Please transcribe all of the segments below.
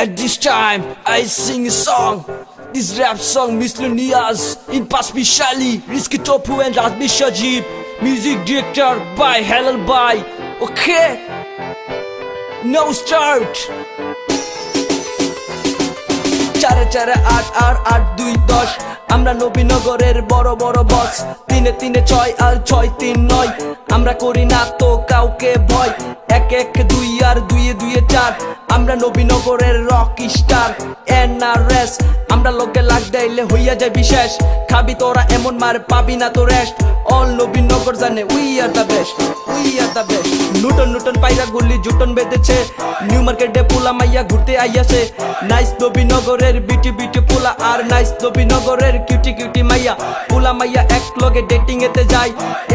At this time I sing a song. This rap song miscellaneous in Pasmi Shali, Rizky Topu and Razmi Shajib. Music director by Halal Bhai. Okay, now start. চারে চারে আট আর আট দুই 10 আমরা নবীনগরের বড় বড় বস। তিনে তিনে 6 আর 6 3 9 আমরা করি না তো কাউকে ভয়। 1 1 2 আর 2 2 4 আমরা নবীনগরের রক স্টার NRS। আমরা লোকে লাগ দিলে হইয়া যায় বিশেষ। খাবি তোরা এমন মার পাবি না তো রেস্ট। অল নবীনগর জানে we are the best, we are the best. নূতন নূতন পায়রা গুলি জুটন বেঁধেছে। নিউ মার্কেটে পোলা মাইয়া ঘুরতে আইয়াছে। নাইস নবীনগরের বিটি বিটি পোলা আর নাইস নবীনগরের কিউটি কিউটি মাইয়া। পোলা মাইয়া এক লগে ডেটিং এতে যায়।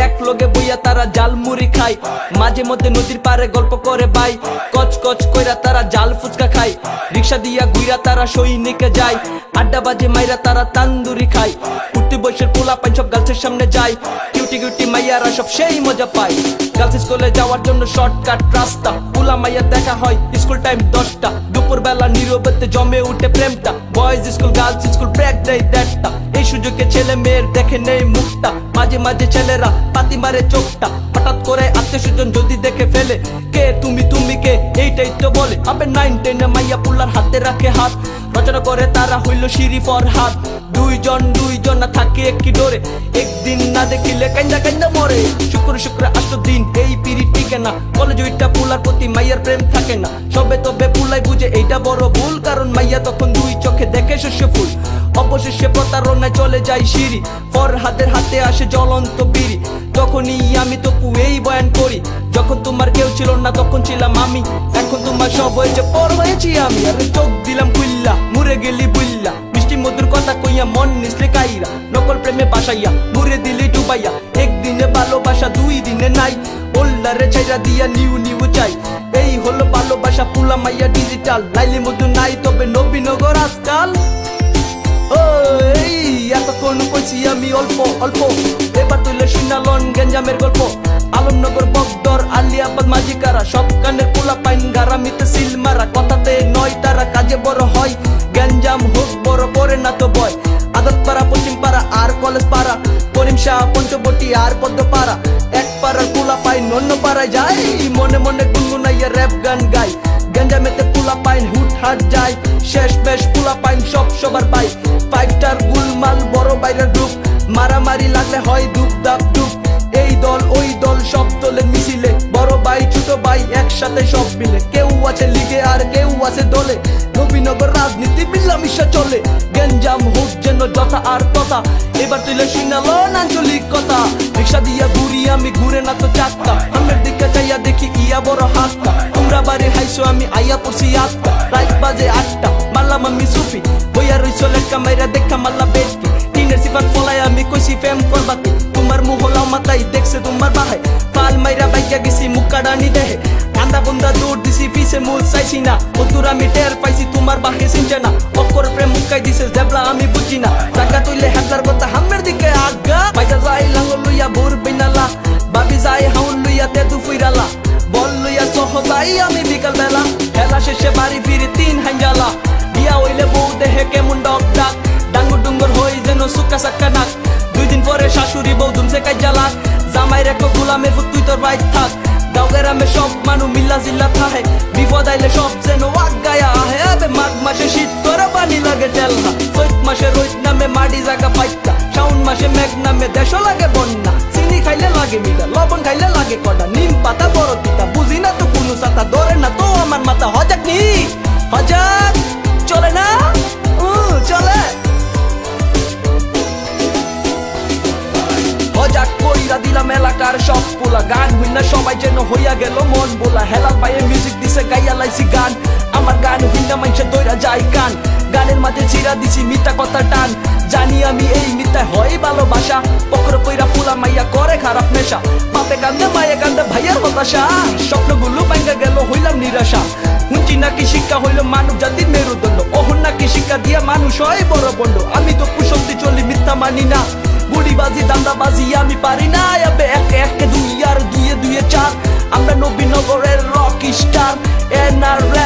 এক লগে বইয়া তারা জাল মুড়ি খায়। মাঝে মধ্যে নদীর পারে গল্প করে বাই। কচ কচ কইরা তারা জাল ফুচকা খায়। রিক্সা দিয়া ঘুইরা তারা সৈনিকে যায়। আড্ডা বাজে মাইরা তারা তান্দুরি খায়। উঠতি বয়সের পোলা পাইন সব গার্লসের সামনে যায়। কিউটি কিউটি মাইয়ারা সব সেই মজা পায়। গার্লস স্কুলে যাওয়ার জন্য শর্টকাট রাস্তা। পোলা মাইয়া দেখা হয় স্কুল টাইম 10টা। দুপুর বেলা নীরবতে জমে উঠে প্রেমটা। Boys school girls school break দেয় 1.5টা। এই সুযোগে ছেলে মেয়ের দেখে নেই মুখটা। মাঝে মাঝে ছেলেরা পাতি মারে চোখটা। হঠাৎ করে আত্মীয় স্বজন যদি দেখে ফেলে, কে তুমি তুমি কে এইটাই তো বলে। আবে 9 10 মাইয়া পোলার হাতে রাখে হাত। রচনা করে তারা হইল শিরি ফরহাদ। দুইজন না থাকে একই ডোরে। একদিন না দেখিলে কান্দা কান্দা মরে। শুক্র শুক্র 8 দিন এই পিড়ি টিকে না। কলেজ ওইটা পোলার প্রতি মাইয়ার প্রেম থাকে না। সবে তবে পোলাই বুঝে এইটা বড় ভুল। কারণ মাইয়া তখন 2 চোখে দেখে শস্য ফুল। অবশেষে প্রতারণায় চলে যায় সিঁড়ি। ফরহাদের হাতে আসে জ্বলন্ত বিড়ি। তখনই আমি তো এই বয়ান করি। যখন তোমার কেউ ছিল না তখন ছিলাম আমি। এখন তোমার সব হয়েছে পর হয়েছি আমি। আরে চোখ দিলাম কুইল্লা মুরে গেলি বুইল্লা। মিষ্টি মধুর কথা কইয়া মন নিসলে কাইরা। নকল প্রেমে বাসাইয়া ঘুরে দিলি ডুবাইয়া। একদিনে ভালোবাসা 2 দিনে নাই। ওল্লারে ছাইরা দিয়া নিউ নিউ চাই। এই হলো ভালোবাসা পোলা মাইয়া ডিজিটাল। লাইলি মধু নাই তবে নবীনগর আজকাল। এতক্ষণ কইছি আমি অল্প অল্প। এবার তুলে শুনালন গেঞ্জামের গল্প। আলমনগর বকদর আলিয়াবাদ মাঝিকারা। সব কানের পোলা পাইন গারামিতে সিল মারা। কথাতে নয় তারা কাজে বড় হয়। গেঞ্জাম হোক বড় করে না তো বয়। আদত পাড়া পশ্চিম পাড়া আর কলেজ পাড়া। করিম শাহ পঞ্চবটি আর পদ্মপাড়া। এক পাড়ার পোলা পাইন অন্য পাড়ায় যায়। মনে মনে গুনগুনাইয়া র‍্যাপ গান গায়। গেঞ্জামেতে পোলা পাইন হুট হাট যায়। শেষ বেশ পোলা পাইন সব সবার পাই। 5 স্টার গুলমাল বড় বাইরের গ্রুপ। মারামারি লাগলে হয় দুপ দাপ দুপ। এই দল ওই দল সব দলের মিছিলে। বড় ভাই ছোট ভাই একসাথে সব মিলে। কেউ আছে লিগে আর কেউ আছে দলে। নবীনগর রাজনীতি মিলামিশা চলে। গেঞ্জাম হোক যেন যথা আর তথা। এবার তুলে শুনালন আঞ্চলিক কথা। রিক্সা দিয়া ঘুরি আমি ঘুরে না তো চাক্কা। আমার দিকে চাইয়া দেখি ইয়া বড় হাতটা। তোমরা বাড়ি হাইছো আমি আইয়া পড়ছি 8টা। রাত বাজে 8টা মারলাম আমি সুফি। বইয়া রইছো লেটকা মাইরা দেখা মারলা বেটকি। টিনের সিফাত ফলায় আমি কইছি ফেম করবাকে। তোমার মুহলাও মাথায় দেখছে তোমার বাহায়। পাল মাইরা বাইকা গেছি মুক্কাডানি দেহে। কান্দা বন্দা দৌড় দিছি পিছে মূল চাইছি না। ওতুর আমি টের পাইছি তোমার বাহে চিনছে না। অক্ষর প্রেম মুক্কাই দিছে জেবলা আমি বুঝি না। টাকা তুইলে হেডলার কথা হামের দিকে আগা। পয়সা যাই লাঙ্গল লইয়া ভোর বিনালা। বাবি যাই হাউন লইয়া তেদু ফুইরালা। বল লইয়া সহবাই আমি বিকাল বেলা। খেলা শেষে বাড়ি ফিরি 3 হাঞ্জালা। বিয়া হইলে বউ দেহে কেমন ডক ডাক। ডাঙ্গুর ডুঙ্গর হই যেন সুক্কা সাক্কা নাক। 2 দিন পরে শাশুড়ি বউ দুমছে কাজ্জালা। জামাই রেখো গোলামের ফুট তুই তোর বাইক থাক। গাঁও গ্রামে সব মানুষ মিল্লা জিল্লা থাহে। বিপদ আইলে সব যেন আগায়া আহে। আবে মাঘ মাসে শীত করে পানি লাগে টেলনা। চৈত মাসে রোদ নামে মাটি জায়গা পাইতা। শাওন মাসে মেঘ নামে দেশ লাগে বন্যা। চিনি খাইলে লাগে মিঠা লবণ খাইলে লাগে কটা। নিম পাতা বড় তিতা বুঝি না তো কোনো সাতা। ধরে না তো আমার মাথা হজাক নি হজাক চলে না চলে। হজাক কইরা দিলাম এলাকার সব পোলা। গান হইনা সবাই যেন হইয়া গেল মন বোলা। হেলাল ভাইয়ে মিউজিক দিছে গাইয়া লাইছি গান। আমার গান হইনা মাইনসে দইরা যায় কান। গানের মাঝে ছিড়া দিছি মিথ্যা কথা টান। জানি আমি এই মিথ্যা হয় ভালোবাসা। পকর কইরা পোলা মাইয়া করে খারাপ নেশা। বাপে কান্দে মায়ে কান্দে ভাইয়ার হতাশা। স্বপ্নগুলো ভাঙ্গা গেল হইলাম নিরাশা। হুঁচি নাকি শিক্ষা হইল মানব জাতির মেরুদণ্ড। ওহন নাকি শিক্ষা দিয়া মানুষ হয় বড় বন্ড। আমি তো কুশক্তি চলি মিথ্যা মানি না। বুড়িবাজি দান্দাবাজি আমি পারি না। আবে 1 1 2 আর 2 2 4 আমরা নবীনগরের রক স্টার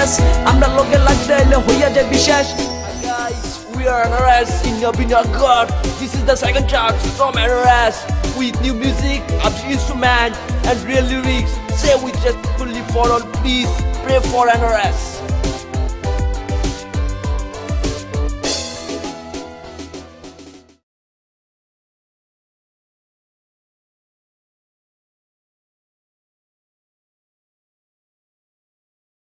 শেষ আমরা লোকে লাগতে এলে হইয়া যায় বিশেষ Guys, we are NRS in your God. This is the second track from NRS with new music, upbeat instrument and real lyrics. Say we just fully for all peace, pray for NRS.